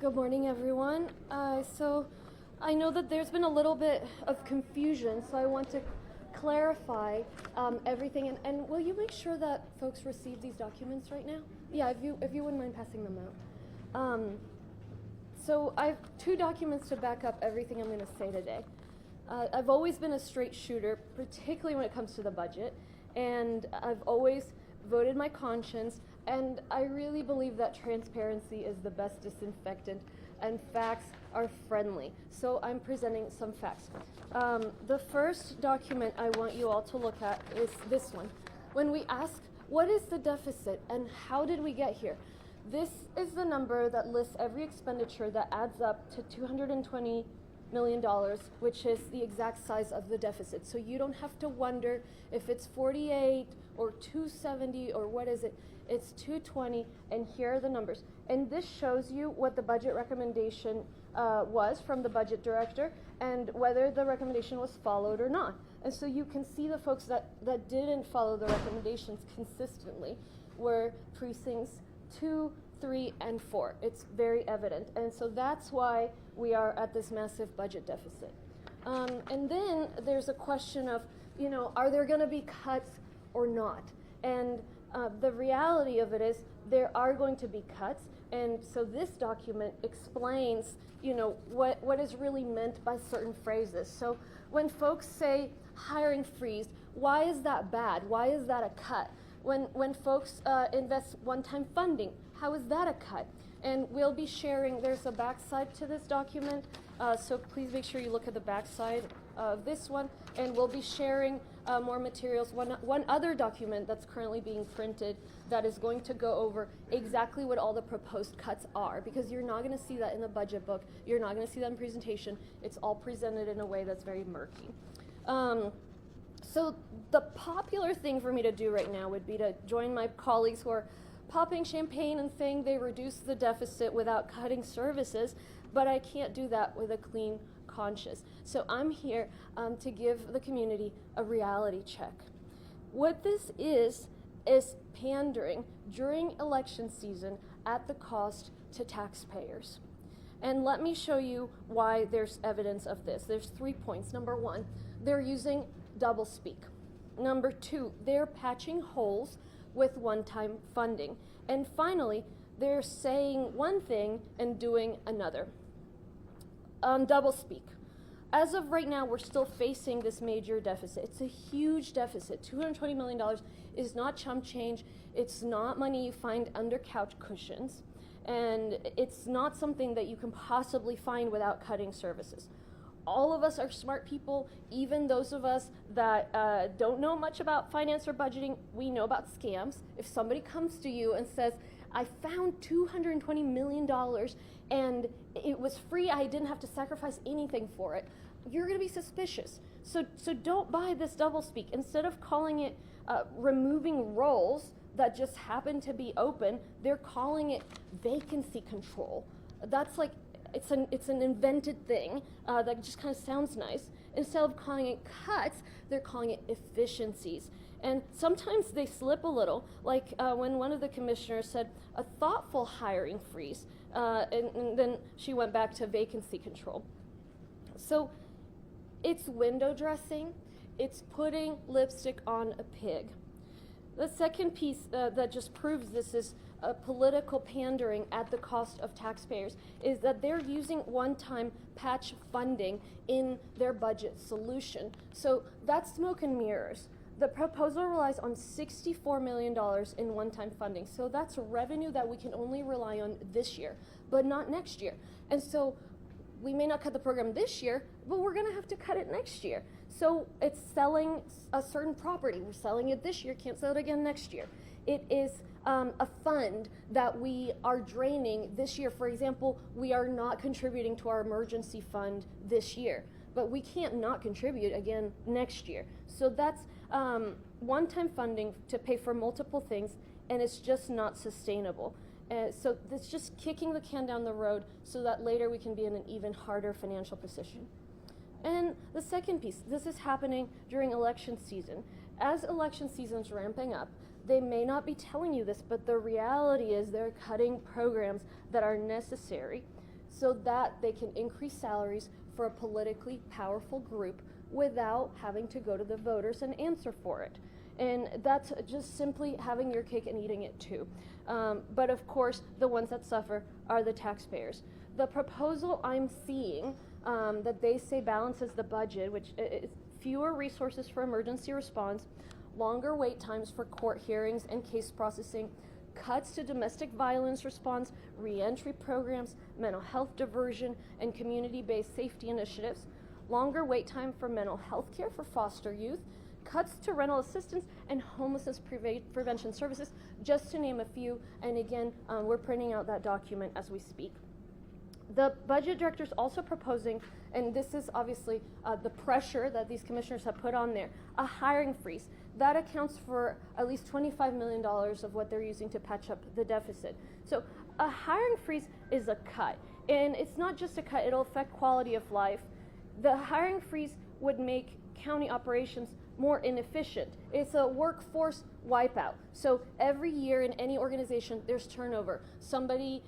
Good morning, everyone. So I know that there's been a little bit of confusion, so I want to clarify everything. And will you make sure that folks receive these documents right now? Yeah, if you wouldn't mind passing them out. So I have two documents to back up everything I'm going to say today. I've always been a straight shooter, particularly when it comes to the budget, and I've always voted my conscience, and I really believe that transparency is the best disinfectant, and facts are friendly. So I'm presenting some facts. The first document I want you all to look at is this one. When we ask, what is the deficit and how did we get here? This is the number that lists every expenditure that adds up to $220 million, which is the exact size of the deficit. So you don't have to wonder if it's 48 or 270 or what is it. It's 220, and here are the numbers. And this shows you what the budget recommendation was from the budget director and whether the recommendation was followed or not. And so you can see the folks that didn't follow the recommendations consistently were precincts 2, 3, and 4. It's very evident. And so that's why we are at this massive budget deficit. And then there's a question of, are there going to be cuts or not? And the reality of it is there are going to be cuts. And so this document explains, what is really meant by certain phrases. So when folks say hiring freeze, why is that bad? Why is that a cut? When folks invest one-time funding, how is that a cut? And we'll be sharing, there's a backside to this document, so please make sure you look at the backside of this one, and we'll be sharing more materials. One other document that's currently being printed that is going to go over exactly what all the proposed cuts are, because you're not going to see that in the budget book, you're not going to see that in presentation, it's all presented in a way that's very murky. So the popular thing for me to do right now would be to join my colleagues who are popping champagne and saying they reduced the deficit without cutting services, but I can't do that with a clean conscience. So I'm here to give the community a reality check. What this is pandering during election season at the cost to taxpayers. And let me show you why there's evidence of this. There's 3 points. Number one, they're using doublespeak. Number two, they're patching holes with one-time funding. And finally, they're saying one thing and doing another. Doublespeak. As of right now, we're still facing this major deficit. It's a huge deficit. $220 million is not chump change. It's not money you find under couch cushions. And it's not something that you can possibly find without cutting services. All of us are smart people, even those of us that don't know much about finance or budgeting. We know about scams. If somebody comes to you and says, I found $220 million and it was free, I didn't have to sacrifice anything for it, you're going to be suspicious. So don't buy this doublespeak. Instead of calling it removing roles that just happen to be open, they're calling it vacancy control. That's like, it's an invented thing that just kind of sounds nice. Instead of calling it cuts, they're calling it efficiencies. And sometimes they slip a little, like when one of the commissioners said a thoughtful hiring freeze, and then she went back to vacancy control. So it's window dressing, it's putting lipstick on a pig. The second piece that just proves this is political pandering at the cost of taxpayers is that they're using one-time patch funding in their budget solution. So that's smoke and mirrors. The proposal relies on $64 million in one-time funding. So that's revenue that we can only rely on this year, but not next year. And so we may not cut the program this year, but we're going to have to cut it next year. So it's selling a certain property. We're selling it this year, can't sell it again next year. It is a fund that we are draining this year. For example, we are not contributing to our emergency fund this year, but we can't not contribute again next year. So that's one-time funding to pay for multiple things, and it's just not sustainable. So it's just kicking the can down the road so that later we can be in an even harder financial position. And the second piece, this is happening during election season. As election season's ramping up, they may not be telling you this, but the reality is they're cutting programs that are necessary so that they can increase salaries for a politically powerful group without having to go to the voters and answer for it. And that's just simply having your cake and eating it too. But of course, the ones that suffer are the taxpayers. The proposal I'm seeing that they say balances the budget, which is fewer resources for emergency response, longer wait times for court hearings and case processing, cuts to domestic violence response, reentry programs, mental health diversion, and community-based safety initiatives, longer wait time for mental health care for foster youth, cuts to rental assistance and homelessness prevention services, just to name a few. And again, we're printing out that document as we speak. The budget director is also proposing, and this is obviously the pressure that these commissioners have put on there, a hiring freeze. That accounts for at least $25 million of what they're using to patch up the deficit. So a hiring freeze is a cut, and it's not just a cut, it'll affect quality of life. The hiring freeze would make county operations more inefficient. It's a workforce wipeout. So every year in any organization, there's turnover. Somebody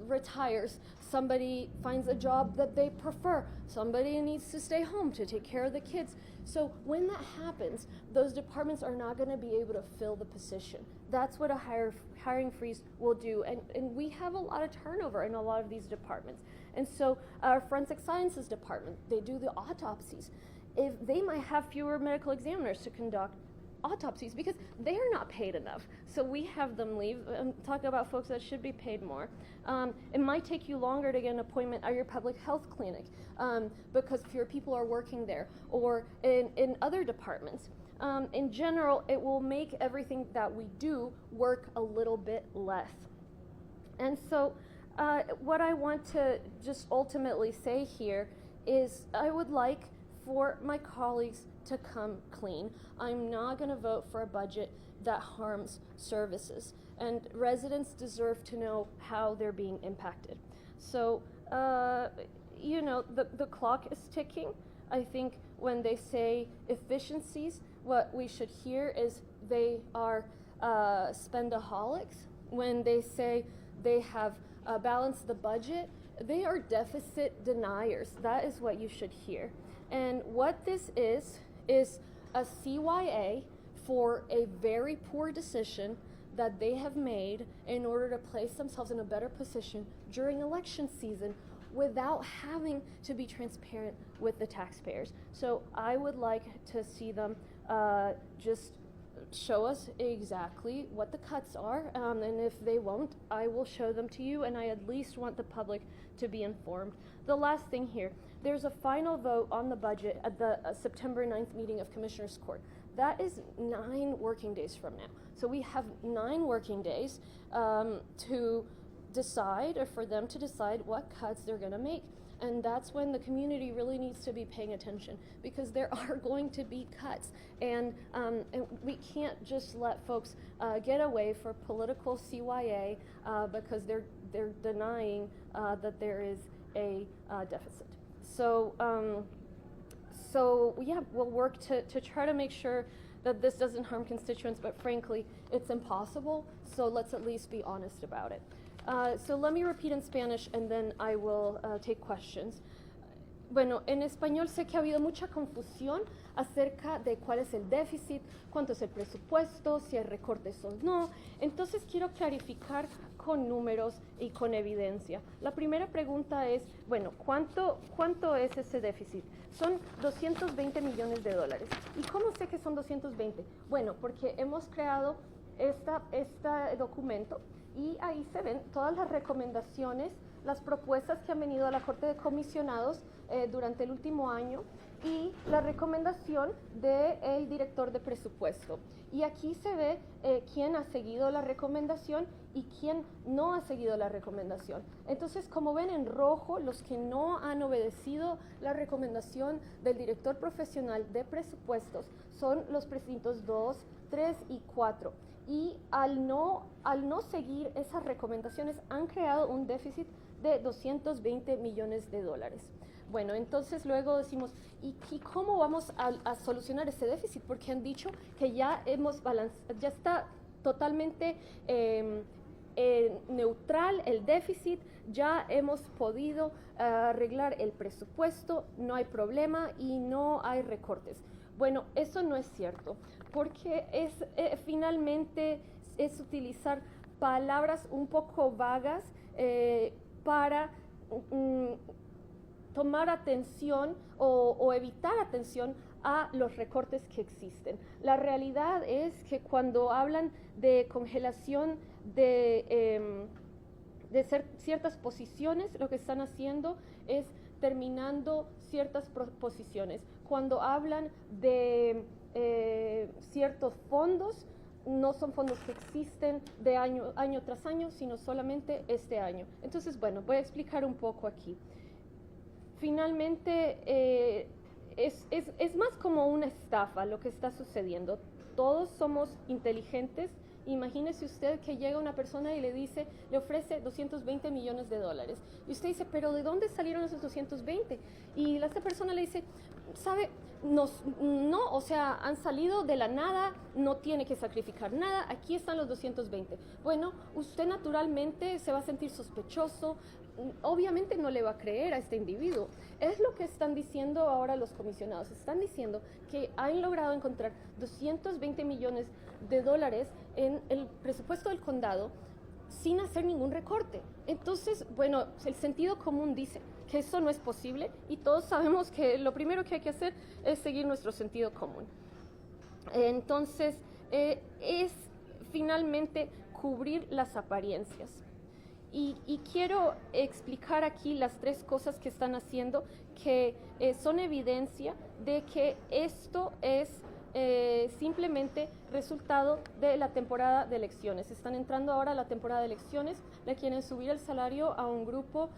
retires, somebody finds a job that they prefer, somebody needs to stay home to take care of the kids. So when that happens, those departments are not going to be able to fill the position. That's what a hiring freeze will do. And we have a lot of turnover in a lot of these departments. And so our forensic sciences department, they do the autopsies. If they might have fewer medical examiners to conduct autopsies because they are not paid enough. So we have them leave. Talk about folks that should be paid more. It might take you longer to get an appointment at your public health clinic because fewer people are working there, or in other departments. In general, it will make everything that we do work a little bit less. And so what I want to just ultimately say here is I would like for my colleagues to come clean. I'm not going to vote for a budget that harms services, and residents deserve to know how they're being impacted. So, you know, the clock is ticking. I think when they say efficiencies, what we should hear is they are spendaholics. When they say they have balanced the budget, they are deficit deniers. That is what you should hear. And what this is a CYA for a very poor decision that they have made in order to place themselves in a better position during election season without having to be transparent with the taxpayers. So I would like to see them just show us exactly what the cuts are, and if they won't, I will show them to you, and I at least want the public to be informed. The last thing here, there's a final vote on the budget at the September 9th meeting of Commissioners Court. That is 9 working days from now. So we have 9 working days to decide, or for them to decide what cuts they're going to make. And that's when the community really needs to be paying attention, because there are going to be cuts, and we can't just let folks get away for political CYA because they're denying that there is a deficit. So yeah, we'll work to try to make sure that this doesn't harm constituents, but frankly, it's impossible. So let's at least be honest about it. So let me repeat in Spanish, and then I will take questions. Bueno, en español sé que ha habido mucha confusión acerca de cuál es el déficit, cuánto es el presupuesto, si hay recortes o no. Entonces quiero clarificar con números y con evidencia. La primera pregunta es, bueno, ¿cuánto es ese déficit? Son 220 millones de dólares. ¿Y cómo sé que son 220? Bueno, porque hemos creado este documento, y ahí se ven todas las recomendaciones, las propuestas que han venido a la Corte de Comisionados durante el último año, y la recomendación del director de presupuesto. Y aquí se ve quién ha seguido la recomendación y quién no ha seguido la recomendación. Entonces, como ven en rojo, los que no han obedecido la recomendación del director profesional de presupuestos son los precintos 2, 3 y 4. Y al no seguir esas recomendaciones han creado un déficit de 220 millones de dólares. Bueno, entonces luego decimos, ¿y cómo vamos a solucionar ese déficit? Porque han dicho que ya está totalmente neutral el déficit, ya hemos podido arreglar el presupuesto, no hay problema y no hay recortes. Bueno, eso no es cierto, porque finalmente es utilizar palabras un poco vagas para tomar atención o evitar atención a los recortes que existen. La realidad es que cuando hablan de congelación de ciertas posiciones, lo que están haciendo es terminando ciertas posiciones. Cuando hablan de ciertos fondos, no son fondos que existen de año tras año, sino solamente este año. Entonces, bueno, voy a explicar un poco aquí. Finalmente, es más como una estafa lo que está sucediendo. Todos somos inteligentes. Imagínese usted que llega una persona y le ofrece 220 millones de dólares. Y usted dice, ¿pero de dónde salieron esos 220? Y esta persona le dice, ¿sabe? No, o sea, han salido de la nada, no tiene que sacrificar nada, aquí están los 220. Bueno, usted naturalmente se va a sentir sospechoso, obviamente no le va a creer a este individuo. Es lo que están diciendo ahora los comisionados. Están diciendo que han logrado encontrar 220 millones de dólares en el presupuesto del condado sin hacer ningún recorte. Entonces, bueno, el sentido común dice que eso no es posible y todos sabemos que lo primero que hay que hacer es seguir nuestro sentido común. Entonces, es finalmente cubrir las apariencias. Y quiero explicar aquí las tres cosas que están haciendo que son evidencia de que esto es simplemente resultado de la temporada de elecciones. Están entrando ahora a la temporada de elecciones, le quieren subir el salario a un grupo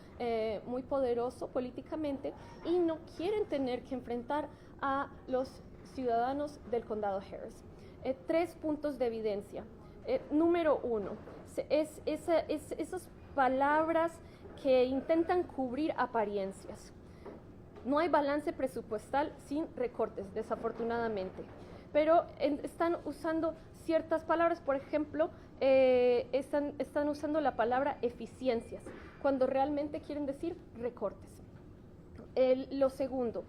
muy poderoso políticamente y no quieren tener que enfrentar a los ciudadanos del condado Harris. Tres puntos de evidencia. Número uno, esas palabras que intentan cubrir apariencias. No hay balance presupuestal sin recortes, desafortunadamente. Pero están usando ciertas palabras, por ejemplo, están usando la palabra eficiencias, cuando realmente quieren decir recortes. Lo segundo,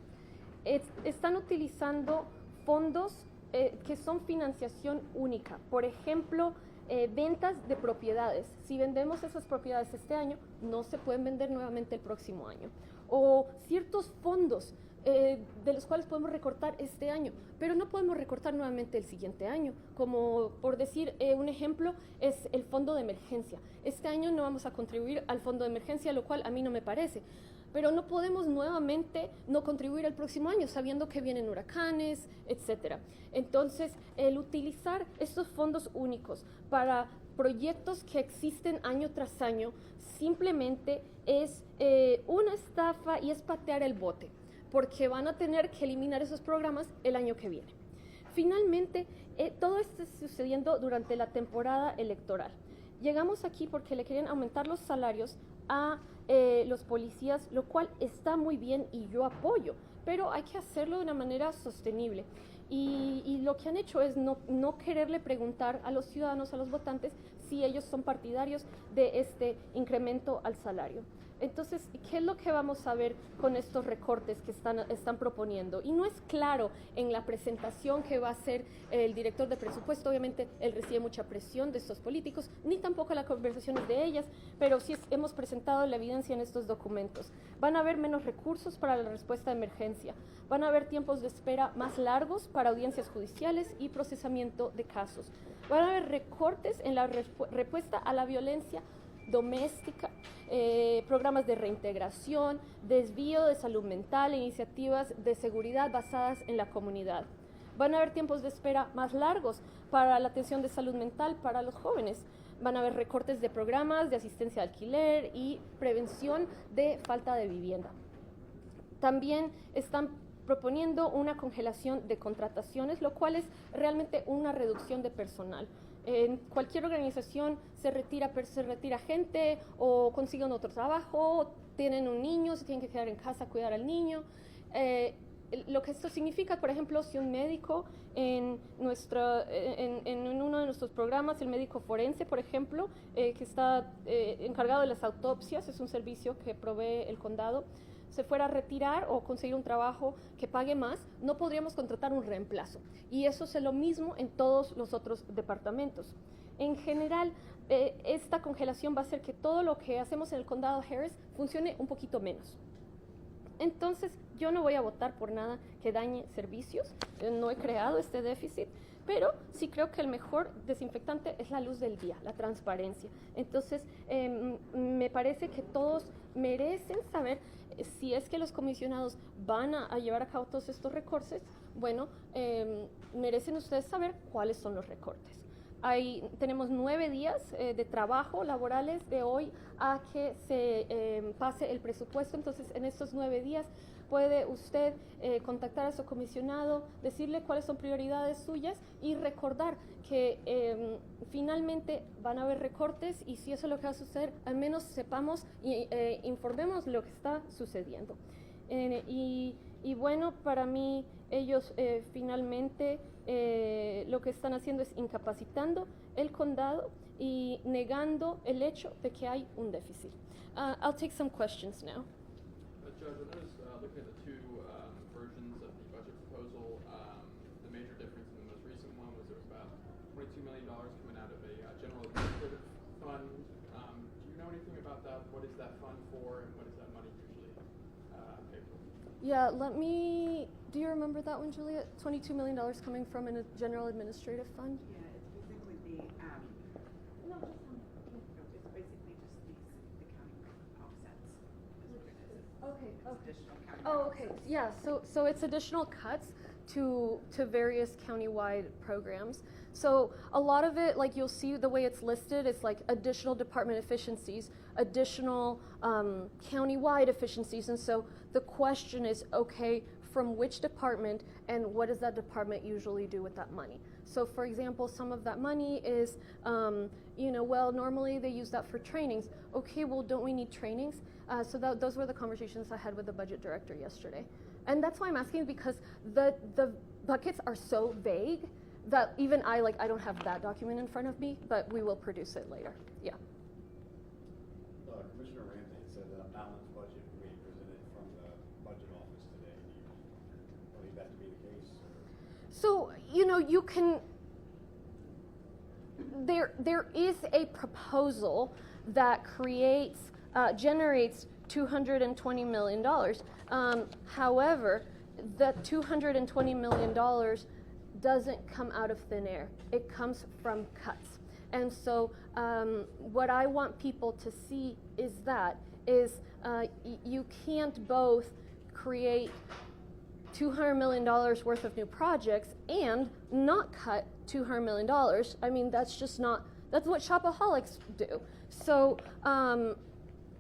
están utilizando fondos que son financiación única. Por ejemplo, ventas de propiedades. Si vendemos esas propiedades este año, no se pueden vender nuevamente el próximo año. O ciertos fondos de los cuales podemos recortar este año, pero no podemos recortar nuevamente el siguiente año. Como por decir un ejemplo es el fondo de emergencia. Este año no vamos a contribuir al fondo de emergencia, lo cual a mí no me parece. Pero no podemos nuevamente no contribuir al próximo año, sabiendo que vienen huracanes, etcétera. Entonces, el utilizar estos fondos únicos para proyectos que existen año tras año, simplemente es una estafa y es patear el bote, porque van a tener que eliminar esos programas el año que viene. Finalmente, todo esto está sucediendo durante la temporada electoral. Llegamos aquí porque le querían aumentar los salarios a los policías, lo cual está muy bien y yo apoyo, pero hay que hacerlo de una manera sostenible. Y lo que han hecho es no quererle preguntar a los ciudadanos, a los votantes, si ellos son partidarios de este incremento al salario. Entonces, ¿qué es lo que vamos a ver con estos recortes que están proponiendo? Y no es claro en la presentación que va a hacer el director de presupuesto. Obviamente, él recibe mucha presión de estos políticos, ni tampoco las conversaciones de ellas, pero sí hemos presentado la evidencia en estos documentos. Van a haber menos recursos para la respuesta de emergencia. Van a haber tiempos de espera más largos para audiencias judiciales y procesamiento de casos. Van a haber recortes en la respuesta a la violencia doméstica, programas de reintegración, desvío de salud mental, iniciativas de seguridad basadas en la comunidad. Van a haber tiempos de espera más largos para la atención de salud mental para los jóvenes. Van a haber recortes de programas de asistencia de alquiler y prevención de falta de vivienda. También están proponiendo una congelación de contrataciones, lo cual es realmente una reducción de personal. En cualquier organización se retira gente o consiguen otro trabajo, tienen un niño, se tienen que quedar en casa a cuidar al niño. lo que esto significa, por ejemplo, si un médico en uno de nuestros programas, el médico forense, por ejemplo, que está encargado de las autopsias, es un servicio que provee el condado, se fuera a retirar o conseguir un trabajo que pague más, no podríamos contratar un reemplazo. Y eso es lo mismo en todos los otros departamentos. En general, esta congelación va a hacer que todo lo que hacemos en el condado Harris funcione un poquito menos. Entonces, yo no voy a votar por nada que dañe servicios. No he creado este déficit, pero sí creo que el mejor desinfectante es la luz del día, la transparencia. Entonces, me parece que todos merecen saber si es que los comisionados van a llevar a cabo todos estos recortes. Bueno, merecen ustedes saber cuáles son los recortes. Tenemos 9 días de trabajo laborales de hoy a que se pase el presupuesto. Entonces, en estos 9 días puede usted contactar a su comisionado, decirle cuáles son prioridades suyas y recordar que finalmente van a haber recortes, y si eso es lo que va a suceder, al menos sepamos y informemos lo que está sucediendo. Y bueno, para mí ellos finalmente lo que están haciendo es incapacitando el condado y negando el hecho de que hay un déficit. I'll take some questions now. Judge, I noticed looking at the two versions of the budget proposal, the major difference in the most recent one was there was about $22 million coming out of a general administrative fund. Do you know anything about that? What is that fund for, and what is that money usually paid for? Yeah, do you remember that one, Julia? $22 million coming from a general administrative fund? Yeah, it's basically it's basically just the county offsets. Is what it is. Okay. It's additional county. Oh, okay. Yeah. So it's additional cuts to various countywide programs. So a lot of it, like you'll see the way it's listed, it's like additional department efficiencies, additional countywide efficiencies, and so the question is, okay, from which department, and what does that department usually do with that money? So for example, some of that money is, well, normally they use that for trainings. Okay, well, don't we need trainings? So those were the conversations I had with the budget director yesterday. And that's why I'm asking, because the buckets are so vague that even I don't have that document in front of me, but we will produce it later. Yeah. Commissioner Ramsey said a balanced budget will be presented from the budget office today. Do you believe that to be the case? So, you can, there is a proposal that generates $220 million. However, that $220 million doesn't come out of thin air. It comes from cuts. And so what I want people to see is you can't both create $200 million worth of new projects and not cut $200 million. I mean, that's what shopaholics do. So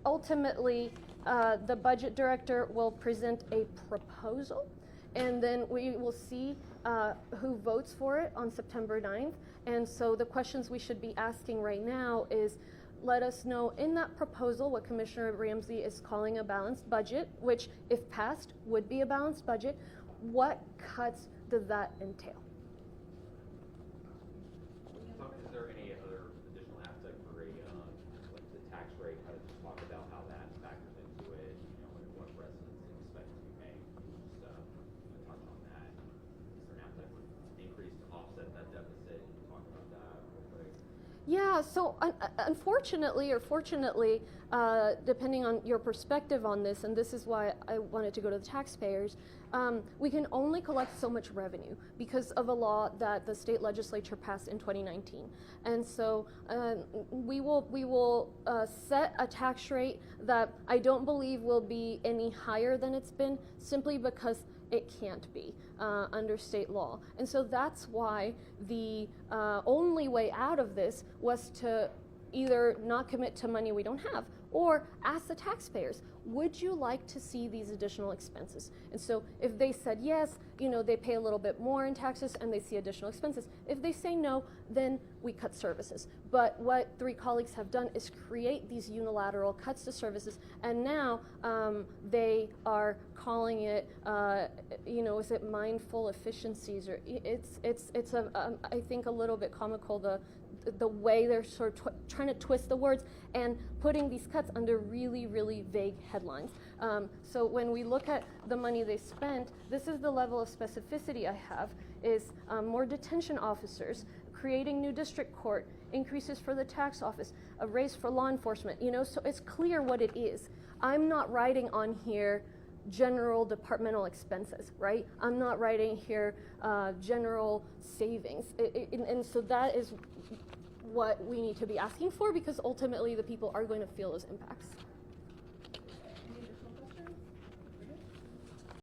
ultimately, the budget director will present a proposal, and then we will see who votes for it on September 9th. And so the questions we should be asking right now is, let us know in that proposal what Commissioner Ramsey is calling a balanced budget, which if passed would be a balanced budget. What cuts does that entail? Is there any other additional aspect for like the tax rate? How to just talk about how that factors into it, and what residents expect to be paying. Just touch on that. Is there an appetite for increase to offset that deficit? Can you talk about that real quick? Yeah, so unfortunately or fortunately, depending on your perspective on this, and this is why I wanted to go to the taxpayers, we can only collect so much revenue because of a law that the state legislature passed in 2019. And so we will set a tax rate that I don't believe will be any higher than it's been, simply because it can't be under state law. And so that's why the only way out of this was to either not commit to money we don't have, or ask the taxpayers, would you like to see these additional expenses? And so if they said yes, they pay a little bit more in taxes and they see additional expenses. If they say no, then we cut services. But what three colleagues have done is create these unilateral cuts to services, and now they are calling it, is it mindful efficiencies, or it's I think a little bit comical, the way they're sort of trying to twist the words and putting these cuts under really, really vague headlines. So when we look at the money they spent, this is the level of specificity I have, is more detention officers, creating new district court, increases for the tax office, a raise for law enforcement, so it's clear what it is. I'm not writing on here general departmental expenses, right? I'm not writing here general savings. And so that is what we need to be asking for, because ultimately the people are going to feel those impacts.